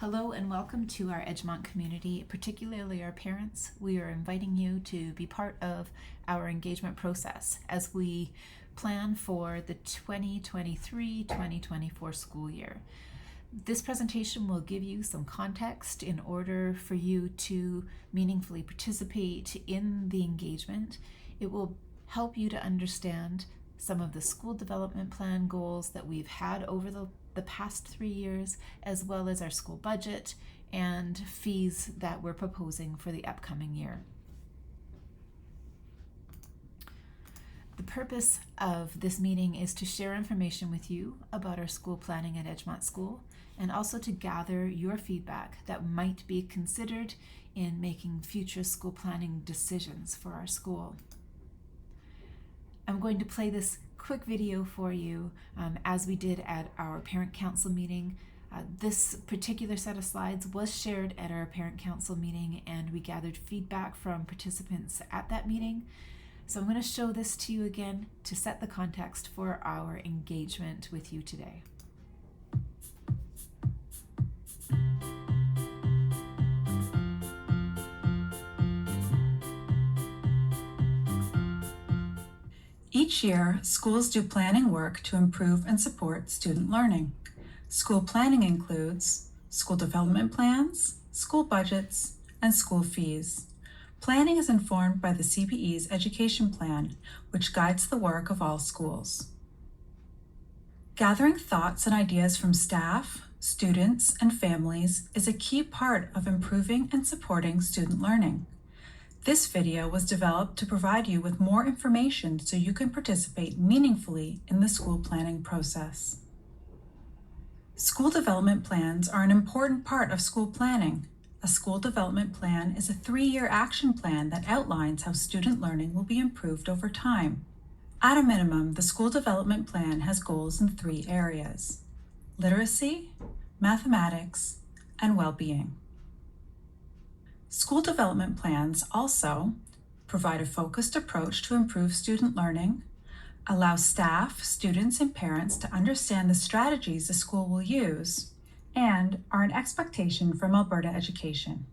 Hello and welcome to our Edgemont community, particularly our parents. We are inviting you to be part of our engagement process as we plan for the 2023-2024 school year. This presentation will give you some context in order for you to meaningfully participate in the engagement. It will help you to understand some of the school development plan goals that we've had over the past 3 years, as well as our school budget and fees that we're proposing for the upcoming year. The purpose of this meeting is to share information with you about our school planning at Edgemont School, and also to gather your feedback that might be considered in making future school planning decisions for our school. I'm going to play this quick video for you as we did at our parent council meeting. This particular set of slides was shared at our parent council meeting, and we gathered feedback from participants at that meeting. So I'm going to show this to you again to set the context for our engagement with you today. Each year, schools do planning work to improve and support student learning. School planning includes school development plans, school budgets, and school fees. Planning is informed by the CBE's education plan, which guides the work of all schools. Gathering thoughts and ideas from staff, students, and families is a key part of improving and supporting student learning. This video was developed to provide you with more information so you can participate meaningfully in the school planning process. School development plans are an important part of school planning. A school development plan is a 3-year action plan that outlines how student learning will be improved over time. At a minimum, the school development plan has goals in 3 areas: literacy, mathematics, and well-being. School development plans also provide a focused approach to improve student learning, allow staff, students, and parents to understand the strategies the school will use, and are an expectation from Alberta education.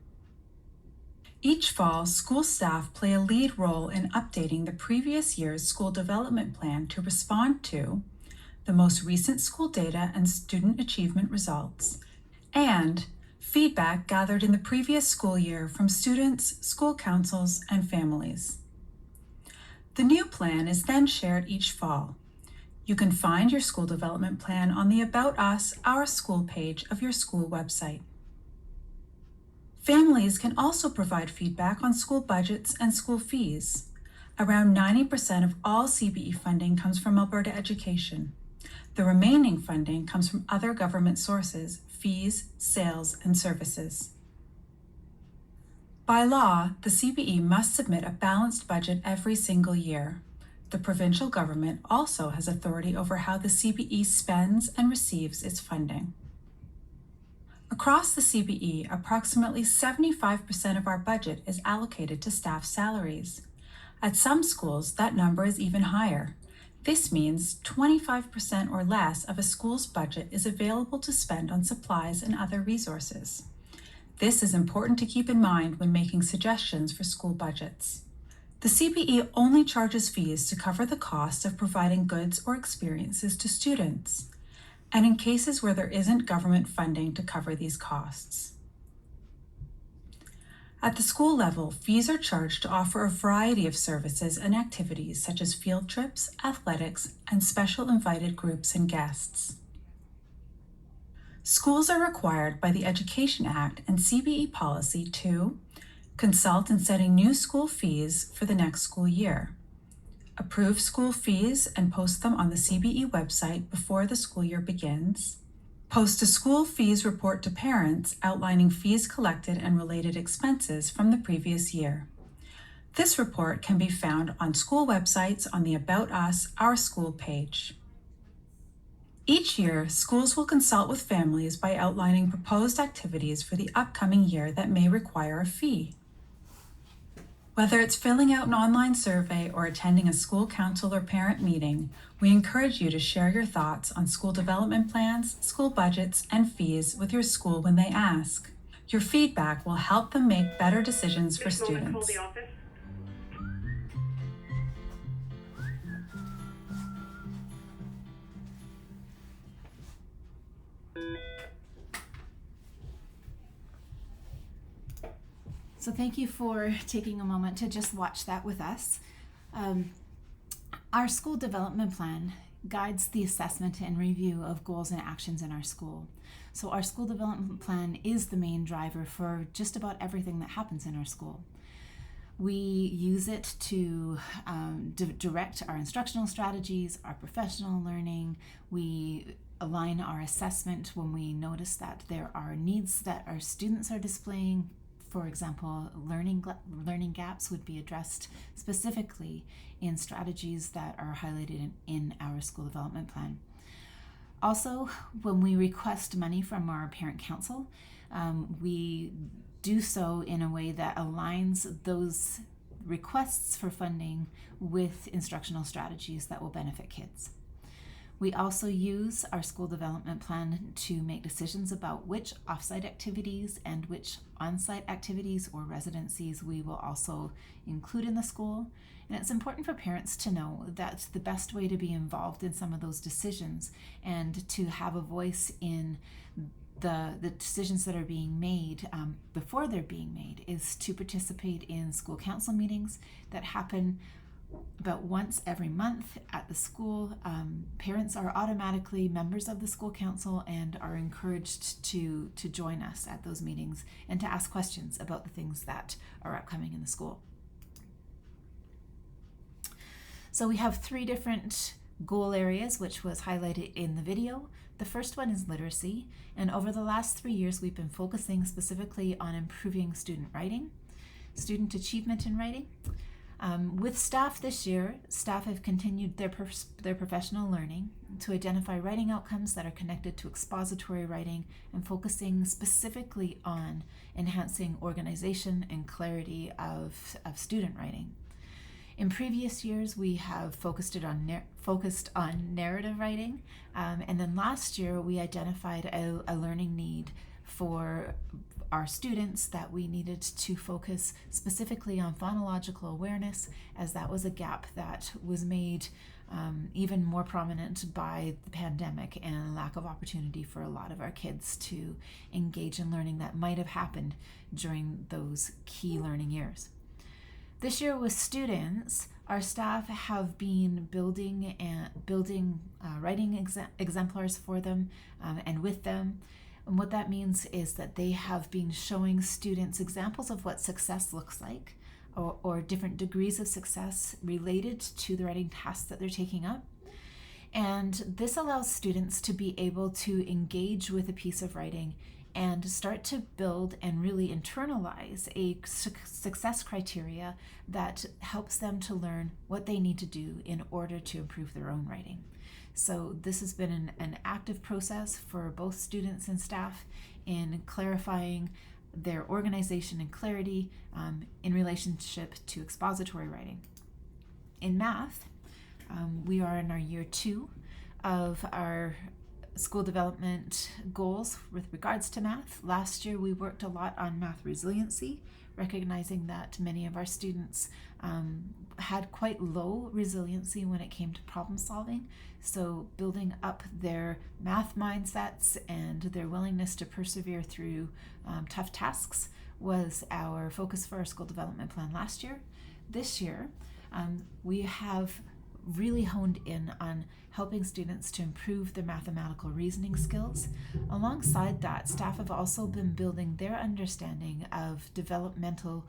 Each fall, school staff play a lead role in updating the previous year's school development plan to respond to the most recent school data and student achievement results, and feedback gathered in the previous school year from students, school councils, and families. The new plan is then shared each fall. You can find your school development plan on the About Us, Our School page of your school website. Families can also provide feedback on school budgets and school fees. Around 90% of all CBE funding comes from Alberta education. The remaining funding comes from other government sources, fees, sales, and services. By law, the CBE must submit a balanced budget every single year. The provincial government also has authority over how the CBE spends and receives its funding. Across the CBE, approximately 75% of our budget is allocated to staff salaries. At some schools, that number is even higher. This means 25% or less of a school's budget is available to spend on supplies and other resources. This is important to keep in mind when making suggestions for school budgets. The CBE only charges fees to cover the cost of providing goods or experiences to students, and in cases where there isn't government funding to cover these costs. At the school level, fees are charged to offer a variety of services and activities such as field trips, athletics, and special invited groups and guests. Schools are required by the Education Act and CBE policy to consult in setting new school fees for the next school year, approve school fees and post them on the CBE website before the school year begins, post a school fees report to parents outlining fees collected and related expenses from the previous year. This report can be found on school websites on the About Us, Our School page. Each year, schools will consult with families by outlining proposed activities for the upcoming year that may require a fee. Whether it's filling out an online survey or attending a school council or parent meeting, we encourage you to share your thoughts on school development plans, school budgets, and fees with your school when they ask. Your feedback will help them make better decisions for students. So thank you for taking a moment to just watch that with us. Our school development plan guides the assessment and review of goals and actions in our school. So our school development plan is the main driver for just about everything that happens in our school. We use it to direct our instructional strategies, our professional learning. We align our assessment when we notice that there are needs that our students are displaying. For example, learning gaps would be addressed specifically in strategies that are highlighted in our school development plan. Also, when we request money from our parent council, we do so in a way that aligns those requests for funding with instructional strategies that will benefit kids. We also use our school development plan to make decisions about which off-site activities and which on-site activities or residencies we will also include in the school. And it's important for parents to know that the best way to be involved in some of those decisions and to have a voice in the decisions that are being made before they're being made is to participate in school council meetings that happen about once every month at the school. Parents are automatically members of the school council and are encouraged to join us at those meetings and to ask questions about the things that are upcoming in the school. So we have 3 different goal areas, which was highlighted in the video. The first one is literacy, and over the last 3 years we've been focusing specifically on improving student writing, student achievement in writing. With staff this year, staff have continued their professional learning to identify writing outcomes that are connected to expository writing and focusing specifically on enhancing organization and clarity of student writing. In previous years, we have focused on narrative writing, and then last year we identified a learning need for our students that we needed to focus specifically on phonological awareness, as that was a gap that was made even more prominent by the pandemic and lack of opportunity for a lot of our kids to engage in learning that might have happened during those key learning years. This year with students, our staff have been building writing exemplars for them and with them. And what that means is that they have been showing students examples of what success looks like, or different degrees of success related to the writing tasks that they're taking up. And this allows students to be able to engage with a piece of writing and start to build and really internalize a success criteria that helps them to learn what they need to do in order to improve their own writing. So this has been an active process for both students and staff in clarifying their organization and clarity in relationship to expository writing. In math, we are in our year 2 of our school development goals with regards to math. Last year we worked a lot on math resiliency, recognizing that many of our students had quite low resiliency when it came to problem solving. So building up their math mindsets and their willingness to persevere through tough tasks was our focus for our school development plan last year. This year, we have really honed in on helping students to improve their mathematical reasoning skills. Alongside that, staff have also been building their understanding of developmental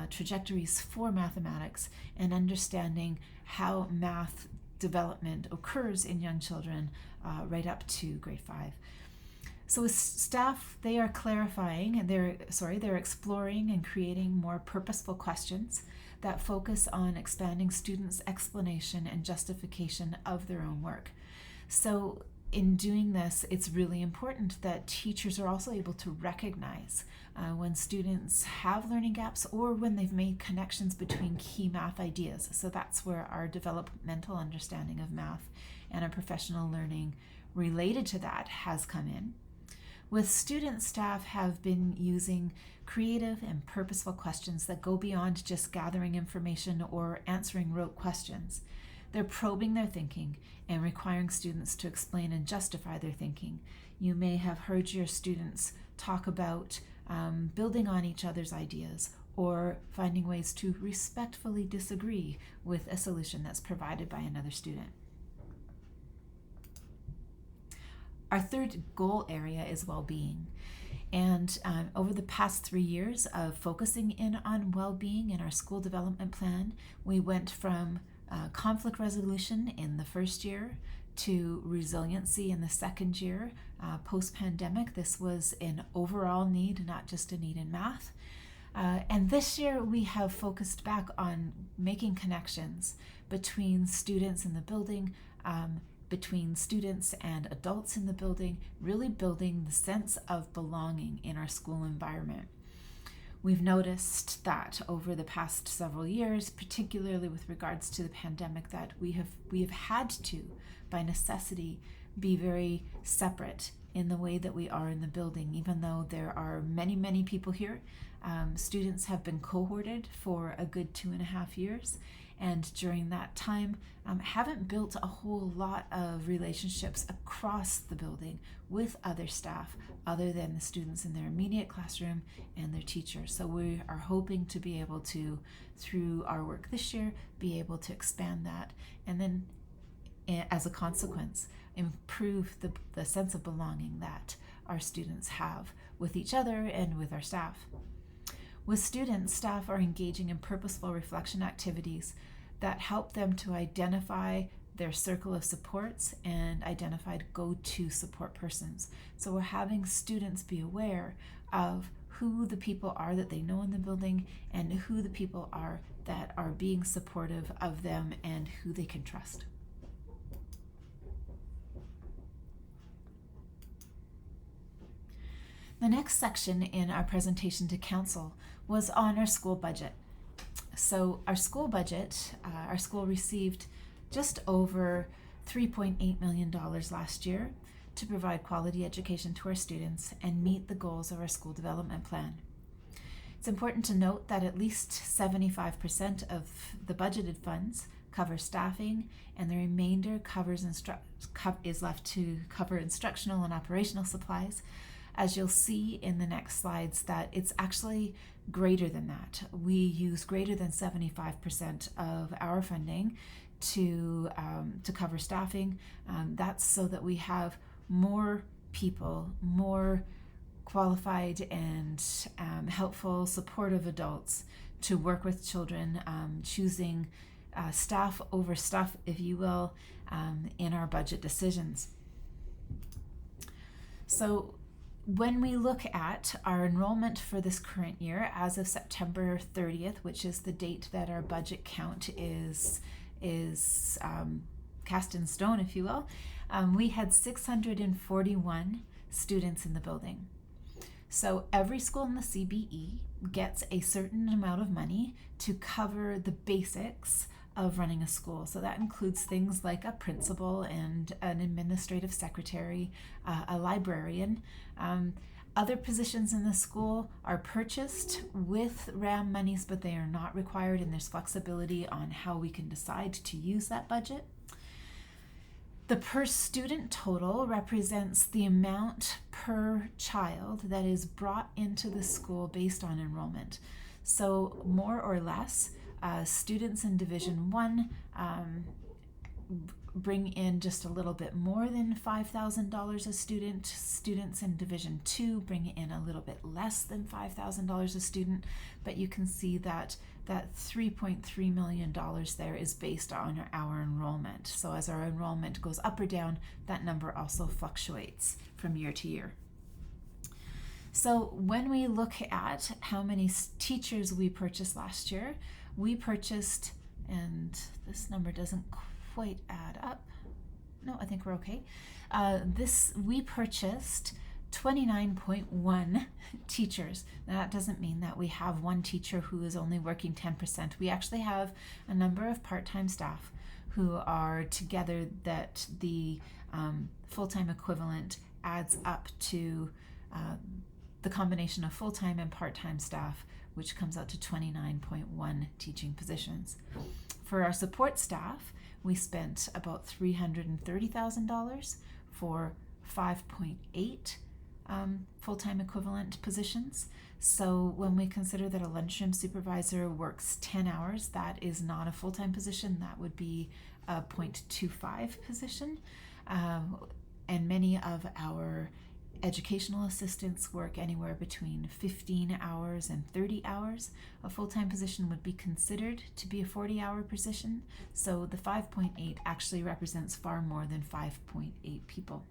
trajectories for mathematics and understanding how math development occurs in young children right up to grade 5. So with staff, they are clarifying and they're exploring and creating more purposeful questions that focus on expanding students' explanation and justification of their own work. So in doing this, it's really important that teachers are also able to recognize when students have learning gaps or when they've made connections between key math ideas. So that's where our developmental understanding of math and our professional learning related to that has come in. With students, staff have been using creative and purposeful questions that go beyond just gathering information or answering rote questions. They're probing their thinking and requiring students to explain and justify their thinking. You may have heard your students talk about building on each other's ideas or finding ways to respectfully disagree with a solution that's provided by another student. Our third goal area is well-being. And over the past 3 years of focusing in on well-being in our school development plan, we went from conflict resolution in the first year to resiliency in the second year. Post-pandemic, this was an overall need, not just a need in math. And this year we have focused back on making connections between students in the building, between students and adults in the building, really building the sense of belonging in our school environment. We've noticed that over the past several years, particularly with regards to the pandemic, that we have had to, by necessity, be very separate in the way that we are in the building. Even though there are many, many people here, students have been cohorted for a good 2.5 years, and during that time haven't built a whole lot of relationships across the building with other staff other than the students in their immediate classroom and their teachers. So we are hoping to be able to, through our work this year, be able to expand that, and then as a consequence, improve the sense of belonging that our students have with each other and with our staff. With students, staff are engaging in purposeful reflection activities that help them to identify their circle of supports and identified go-to support persons. So we're having students be aware of who the people are that they know in the building and who the people are that are being supportive of them and who they can trust. The next section in our presentation to council was on our school budget. So our school budget, our school received just over $3.8 million last year to provide quality education to our students and meet the goals of our school development plan. It's important to note that at least 75% of the budgeted funds cover staffing, and the remainder is left to cover instructional and operational supplies. As you'll see in the next slides, that it's actually greater than that. We use greater than 75% of our funding to cover staffing. That's so that we have more people, more qualified and helpful, supportive adults to work with children, choosing staff over stuff, if you will, in our budget decisions. So when we look at our enrollment for this current year, as of September 30th, which is the date that our budget count is cast in stone, if you will, we had 641 students in the building. So every school in the CBE gets a certain amount of money to cover the basics of running a school. So that includes things like a principal and an administrative secretary, a librarian. Other positions in the school are purchased with RAM monies, but they are not required, and there's flexibility on how we can decide to use that budget. The per student total represents the amount per child that is brought into the school based on enrollment. So more or less, students in Division 1 bring in just a little bit more than $5,000 a student. Students in Division 2 bring in a little bit less than $5,000 a student, but you can see that that $3.3 million there is based on our enrollment. So as our enrollment goes up or down, that number also fluctuates from year to year. So when we look at how many teachers we purchased last year, we purchased, and this number doesn't quite add up. No, I think we're okay. We purchased 29.1 teachers. Now, that doesn't mean that we have one teacher who is only working 10%. We actually have a number of part-time staff who are together, that the full-time equivalent adds up to the combination of full-time and part-time staff, which comes out to 29.1 teaching positions. For our support staff, we spent about $330,000 for 5.8 full-time equivalent positions. So when we consider that a lunchroom supervisor works 10 hours, that is not a full-time position. That would be a 0.25 position. And many of our educational assistants work anywhere between 15 hours and 30 hours. A full-time position would be considered to be a 40-hour position. So the 5.8 actually represents far more than 5.8 people.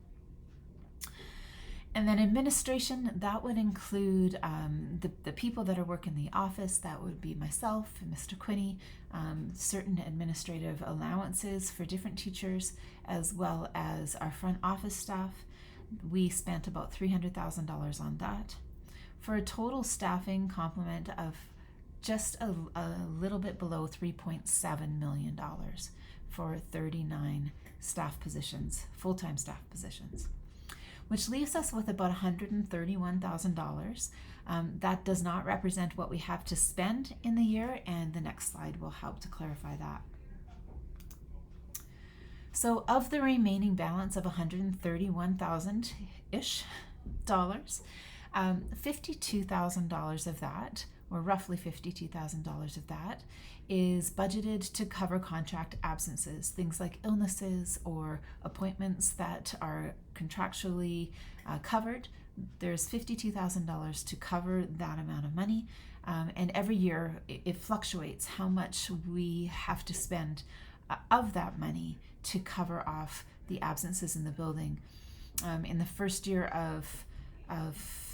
And then administration, that would include the people that are working in the office. That would be myself and Mr. Quinney, certain administrative allowances for different teachers, as well as our front office staff. We spent about $300,000 on that, for a total staffing complement of just a little bit below $3.7 million for 39 staff positions, full-time staff positions, which leaves us with about $131,000. That does not represent what we have to spend in the year, and the next slide will help to clarify that. So of the remaining balance of $131,000-ish, $52,000 of that, or roughly $52,000 of that, is budgeted to cover contract absences, things like illnesses or appointments that are contractually covered. There's $52,000 to cover that amount of money, and every year it fluctuates how much we have to spend of that money to cover off the absences in the building. In the first year of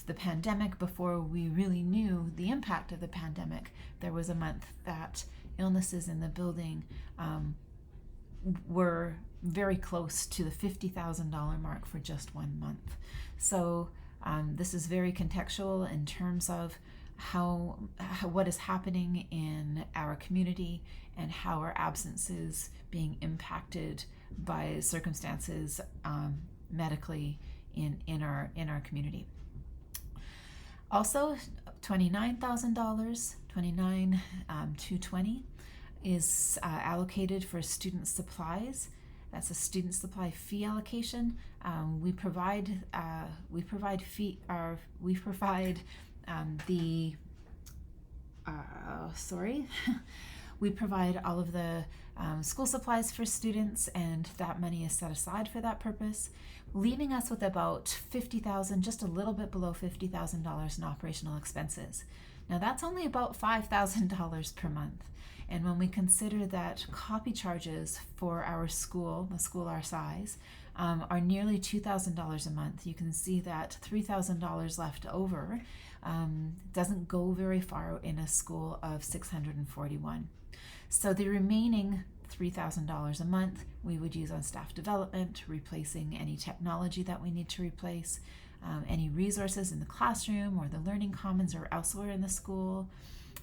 the pandemic, before we really knew the impact of the pandemic, there was a month that illnesses in the building were very close to the $50,000 mark for just 1 month. So this is very contextual in terms of how what is happening in our community and how our absences being impacted by circumstances medically in our community. Also, $29,000, $29,220 is allocated for student supplies. That's a student supply fee allocation. We provide we provide all of the school supplies for students, and that money is set aside for that purpose, leaving us with about $50,000, just a little bit below $50,000 in operational expenses. Now that's only about $5,000 per month. And when we consider that copy charges for our school, a school our size, are nearly $2,000 a month, you can see that $3,000 left over doesn't go very far in a school of 641. So the remaining $3,000 a month we would use on staff development, replacing any technology that we need to replace, any resources in the classroom or the learning commons or elsewhere in the school,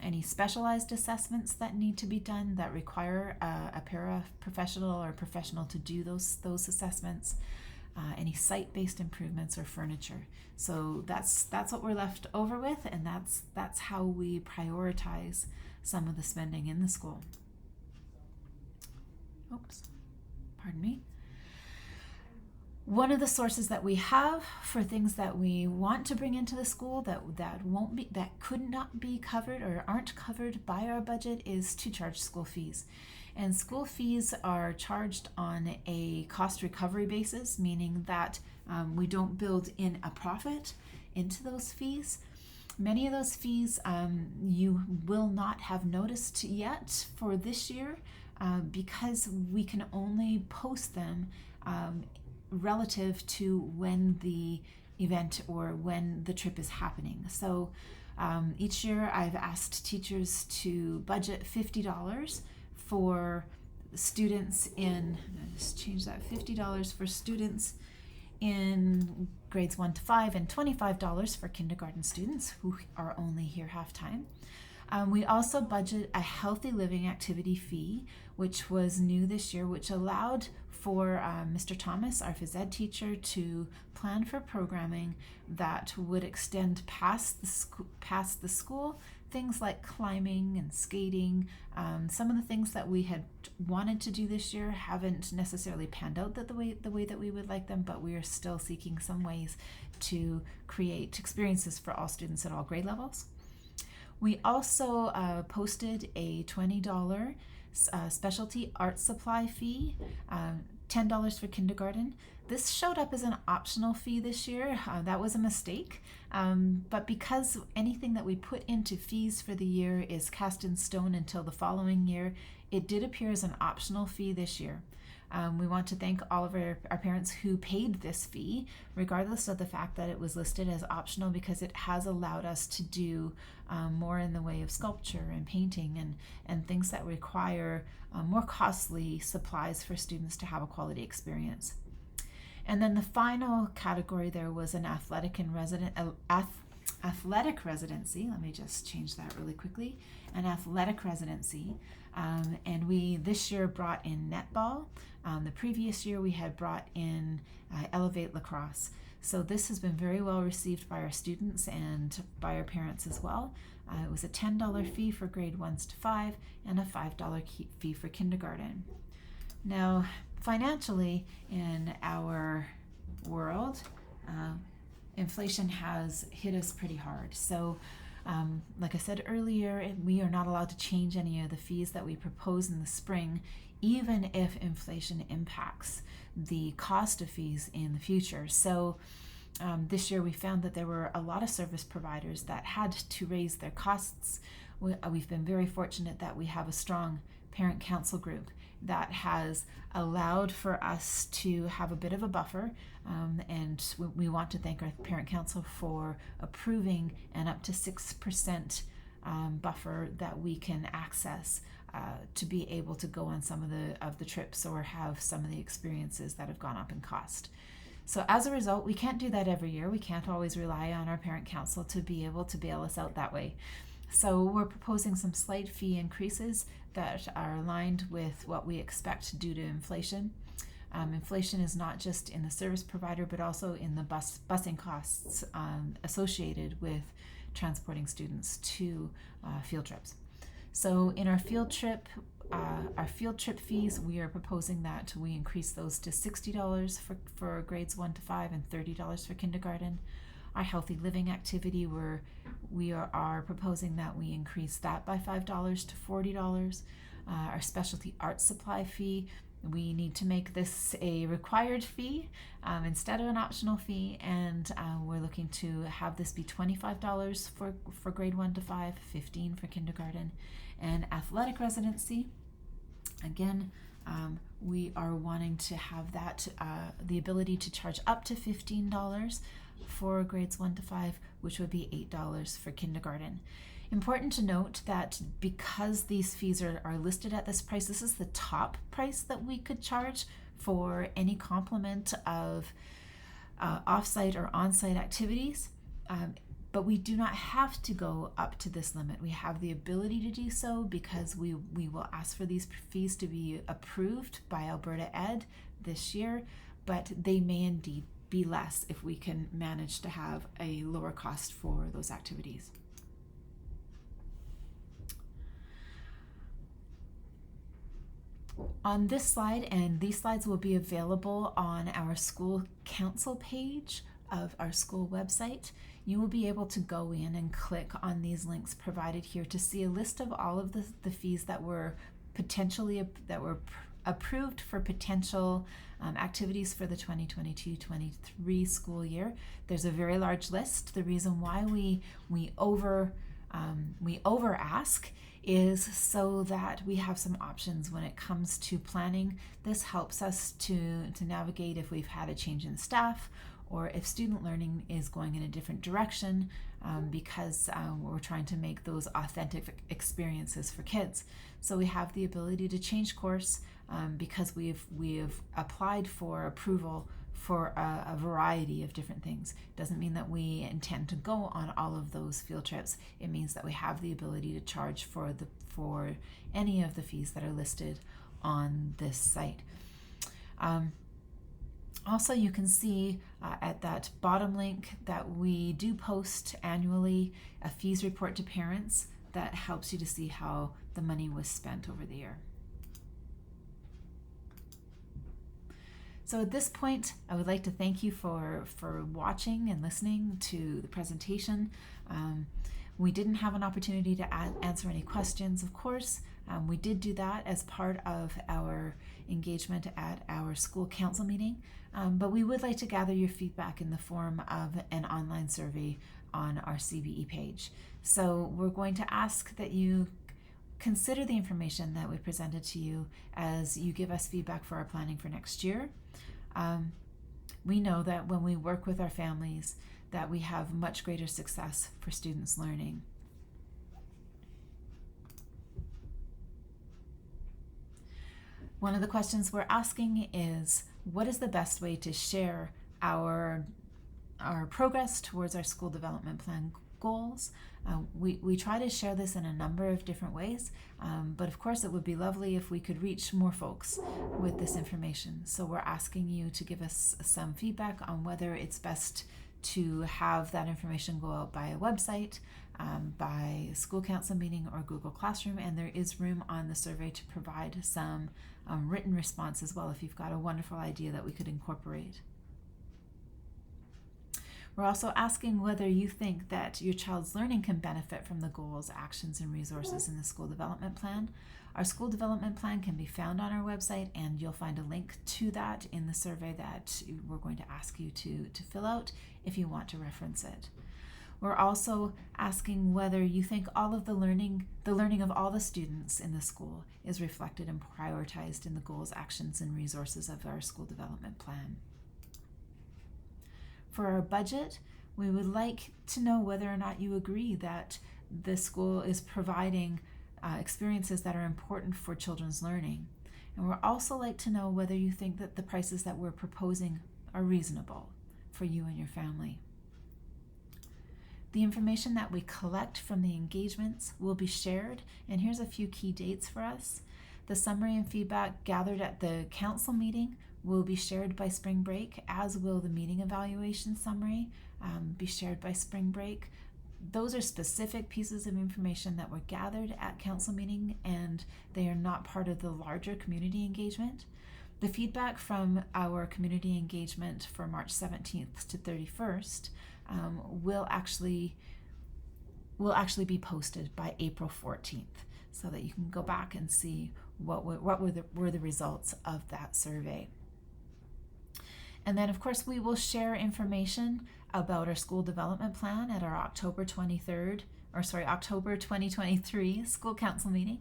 any specialized assessments that need to be done that require a paraprofessional or professional to do those assessments, any site-based improvements or furniture. So that's what we're left over with, and that's how we prioritize some of the spending in the school. Oops, pardon me. One of the sources that we have for things that we want to bring into the school that could not be covered or aren't covered by our budget is to charge school fees. And school fees are charged on a cost recovery basis, meaning that we don't build in a profit into those fees. Many of those fees you will not have noticed yet for this year because we can only post them relative to when the event or when the trip is happening. So each year I've asked teachers to budget $50 for students in, just change that, $50 for students in grades 1 to 5 and $25 for kindergarten students who are only here half-time. We also budget a healthy living activity fee, which was new this year, which allowed for Mr. Thomas, our phys ed teacher, to plan for programming that would extend past the school, things like climbing and skating. Some of the things that we had wanted to do this year haven't necessarily panned out the way that we would like them, but we are still seeking some ways to create experiences for all students at all grade levels. We also posted a $20 specialty art supply fee, $10 for kindergarten. This showed up as an optional fee this year. That was a mistake, but because anything that we put into fees for the year is cast in stone until the following year, it did appear as an optional fee this year. We want to thank all of our parents who paid this fee, regardless of the fact that it was listed as optional, because it has allowed us to do more in the way of sculpture and painting and things that require more costly supplies for students to have a quality experience. And then the final category there was an athletic residency. Let me just change that really quickly. An athletic residency. And we this year brought in netball. The previous year we had brought in Elevate Lacrosse. So this has been very well received by our students and by our parents as well. It was a $10 fee for grade 1s to 5 and a $5 fee for kindergarten. Now, financially in our world, inflation has hit us pretty hard. So like I said earlier, we are not allowed to change any of the fees that we propose in the spring, even if inflation impacts the cost of fees in the future. So this year we found that there were a lot of service providers that had to raise their costs. We've been very fortunate that we have a strong parent council group that has allowed for us to have a bit of a buffer, and we want to thank our parent council for approving an up to 6% buffer that we can access to be able to go on some of the trips or have some of the experiences that have gone up in cost. So as a result, we can't do that every year. We can't always rely on our parent council to be able to bail us out that way. So we're proposing some slight fee increases that are aligned with what we expect due to inflation. Inflation is not just in the service provider, but also in the busing costs associated with transporting students to field trips. So in our field trip fees, we are proposing that we increase those to $60 for grades 1 to 5 and $30 for kindergarten. Our healthy living activity, we are proposing that we increase that by $5 to $40. Our specialty art supply fee, we need to make this a required fee instead of an optional fee, and we're looking to have this be $25 for grade 1 to 5, $15 for kindergarten. And athletic residency, again, we are wanting to have that the ability to charge up to $15 for grades 1 to 5, which would be $8 for kindergarten. Important to note that because these fees are listed at this price, this is the top price that we could charge for any complement of off-site or on-site activities. But we do not have to go up to this limit. We have the ability to do so because we will ask for these fees to be approved by Alberta Ed this year, but they may indeed be less if we can manage to have a lower cost for those activities. On this slide, and these slides will be available on our school council page of our school website, you will be able to go in and click on these links provided here to see a list of all of the fees that were approved for potential activities for the 2022-23 school year. There's a very large list. The reason why we over ask is so that we have some options when it comes to planning. This helps us to navigate if we've had a change in staff or if student learning is going in a different direction, because we're trying to make those authentic experiences for kids. So we have the ability to change course because we've applied for approval for a variety of different things. Doesn't mean that we intend to go on all of those field trips. It means that we have the ability to charge for any of the fees that are listed on this site. Also, you can see at that bottom link that we do post annually a fees report to parents that helps you to see how the money was spent over the year. So at this point, I would like to thank you for watching and listening to the presentation. We didn't have an opportunity to answer any questions, of course. We did do that as part of our engagement at our school council meeting, but we would like to gather your feedback in the form of an online survey on our CBE page. So we're going to ask that you consider the information that we presented to you as you give us feedback for our planning for next year. We know that when we work with our families, that we have much greater success for students learning. One of the questions we're asking is, what is the best way to share our progress towards our school development plan goals? We try to share this in a number of different ways, but of course it would be lovely if we could reach more folks with this information. So we're asking you to give us some feedback on whether it's best to have that information go out by a website, by a school council meeting, or Google Classroom, and there is room on the survey to provide some written response as well if you've got a wonderful idea that we could incorporate. We're also asking whether you think that your child's learning can benefit from the goals, actions, and resources in the school development plan. Our school development plan can be found on our website, and you'll find a link to that in the survey that we're going to ask you to fill out if you want to reference it. We're also asking whether you think all of the learning of all the students in the school is reflected and prioritized in the goals, actions, and resources of our school development plan. For our budget, we would like to know whether or not you agree that the school is providing experiences that are important for children's learning. And we'd also like to know whether you think that the prices that we're proposing are reasonable for you and your family. The information that we collect from the engagements will be shared, and here's a few key dates for us. The summary and feedback gathered at the council meeting will be shared by spring break, as will the meeting evaluation summary be shared by spring break. Those are specific pieces of information that were gathered at council meeting, and they are not part of the larger community engagement. The feedback from our community engagement for March 17th to 31st will actually be posted by April 14th, so that you can go back and see what were the results of that survey. And then, of course, we will share information about our school development plan at our October 2023 school council meeting.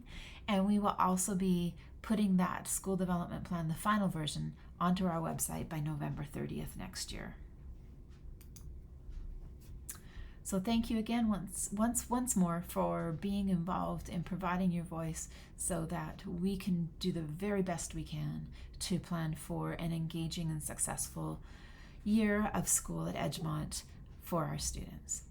And we will also be putting that school development plan, the final version, onto our website by November 30th next year. So thank you again once more for being involved in providing your voice so that we can do the very best we can to plan for an engaging and successful year of school at Edgemont for our students.